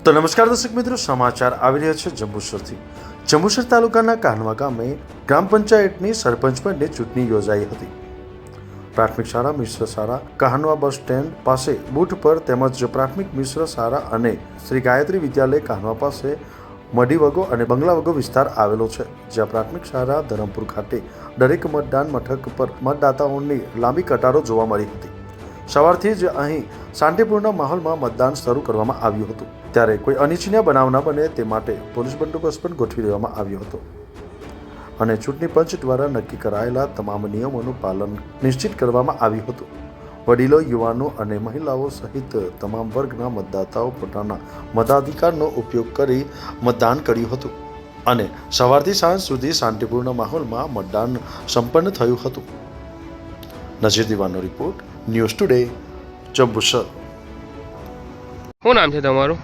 તો નમસ્કાર દર્શક મિત્રો, સમાચાર આવી રહ્યા છે જંબુસરથી। જંબુસર તાલુકાના કાહનવા ગામે ગ્રામ પંચાયતની સરપંચ પદની ચૂંટણી યોજાઈ હતી। પ્રાથમિક શાળા મિશ્ર શાળા કાહનવા બસ સ્ટેન્ડ પાસે બૂથ પર તેમજ પ્રાથમિક મિશ્ર શાળા અને શ્રી ગાયત્રી વિદ્યાલય કાહનવા પાસે મઢીવગો અને બંગલાવગો વિસ્તાર આવેલો છે, જ્યાં પ્રાથમિક શાળા ધરમપુર ખાતે દરેક મતદાન મથક પર મતદાતાઓની લાંબી કતારો જોવા મળી હતી। સવારથી જ અહીં શાંતિપૂર્ણ માહોલમાં મતદાન શરૂ કરવામાં આવ્યું હતું, ત્યારે કોઈ અનિચ્છનીય બનાવ ન બને તે માટે પોલીસ બંદોબસ્ત પણ ગોઠવી દેવામાં આવ્યો હતો અને ચૂંટણી પંચ દ્વારા નક્કી કરાયેલા તમામ નિયમોનું પાલન નિશ્ચિત કરવામાં આવ્યું હતું। વડીલો, યુવાનો અને મહિલાઓ સહિત તમામ વર્ગના મતદાતાઓ પોતાના મતાધિકારનો ઉપયોગ કરી મતદાન કર્યું હતું અને સવારથી સાંજ સુધી શાંતિપૂર્ણ માહોલમાં મતદાન સંપન્ન થયું હતું। નજીર દીવાનો રિપોર્ટ, ન્યૂઝ ટુડે, જંબુસર। શું નામ છે તમારું?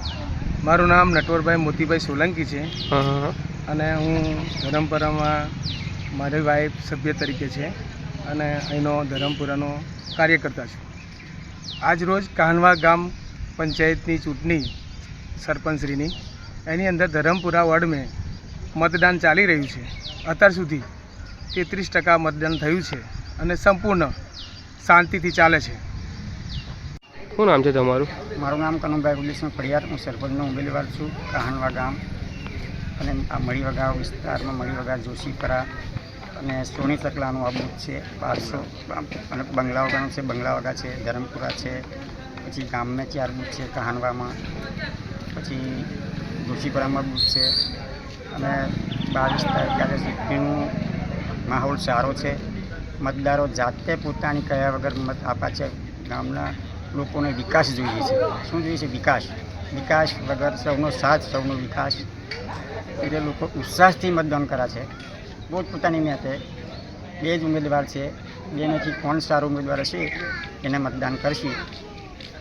મારું નામ નટવરભાઈ મોતીભાઈ સોલંકી છે હા અને હું ધરમપુરામાં મારી વાઈફ સભ્ય તરીકે છે અને અહીંનો ધરમપુરાનો કાર્યકર્તા છું। આજ રોજ કાહનવા ગામ પંચાયતની ચૂંટણી સરપંચશ્રીની એની અંદર ધરમપુરા વોર્ડ મેં મતદાન ચાલી રહ્યું છે। અત્યાર સુધી 33% મતદાન થયું છે અને સંપૂર્ણ શાંતિથી ચાલે છે। શું નામ છે તમારું? મારું નામ કનુભાઈ ગુલેશસિંહ ફળિયાર, હું સરપંચનો ઉમેદવાર છું કાહનવા ગામ અને આ મળીવગા વિસ્તારમાં મળીવગા જોશીપરા અને સોની તકલાનું આ બૂથ છે 1200 અને બંગલાવગાનું છે, બંગલાવગા છે, ધરમપુરા છે, પછી ગામમાં 4 બૂથ છે કાહનવામાં, પછી જોશીપરામાં બૂથ છે અને 22 તારીખે ચૂંટણીનો માહોલ સારો છે। મતદારો જાતે પોતાની કયા વગર મત આપે છે। ગામના લોકોને વિકાસ જોઈએ છે। શું જોઈએ છે? વિકાસ વગર સૌનો સાથ, સૌનો વિકાસ, એટલે લોકો ઉત્સાહથી મતદાન કરે છે। પોતપોતાની મેતે 2 જ ઉમેદવાર છે, 2માંથી કોણ સારો ઉમેદવાર હશે એને મતદાન કરશે,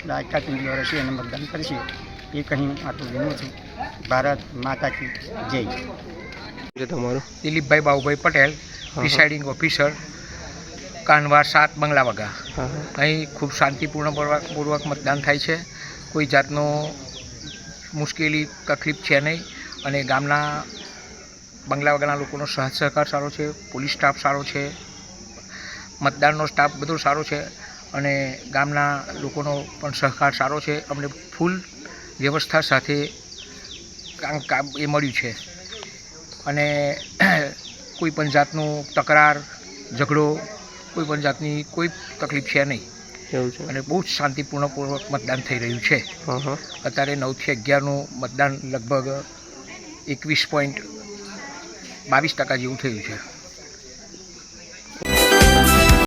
લાયકાત ઉમેદવાર હશે એને મતદાન કરશે, એ કહી આટલું વિનવું છું। ભારત માતા કી જય। છે તમારું? દિલીપભાઈ બાબુભાઈ પટેલ, પ્રિસાઇડિંગ ઓફિસર, કાહનવા 7 બંગલાવગા। અહીં ખૂબ શાંતિપૂર્ણપૂર્વક મતદાન થાય છે। કોઈ જાતનો મુશ્કેલી તકલીફ છે નહીં અને ગામના બંગલાવગાના લોકોનો સાથ સહકાર સારો છે, પોલીસ સ્ટાફ સારો છે, મતદાનનો સ્ટાફ બધો સારો છે અને ગામના લોકોનો પણ સહકાર સારો છે। અમને ફૂલ વ્યવસ્થા સાથે એ મળ્યું છે અને કોઈ પણ જાતનું તકરાર, ઝઘડો, કોઈ પણ જાતની કોઈ તકલીફ છે નહીં એવું છે અને બહુ જ શાંતિપૂર્ણપૂર્વક મતદાન થઈ રહ્યું છે। અત્યારે 9 થી 11નું મતદાન લગભગ 21.22% જેવું થયું છે।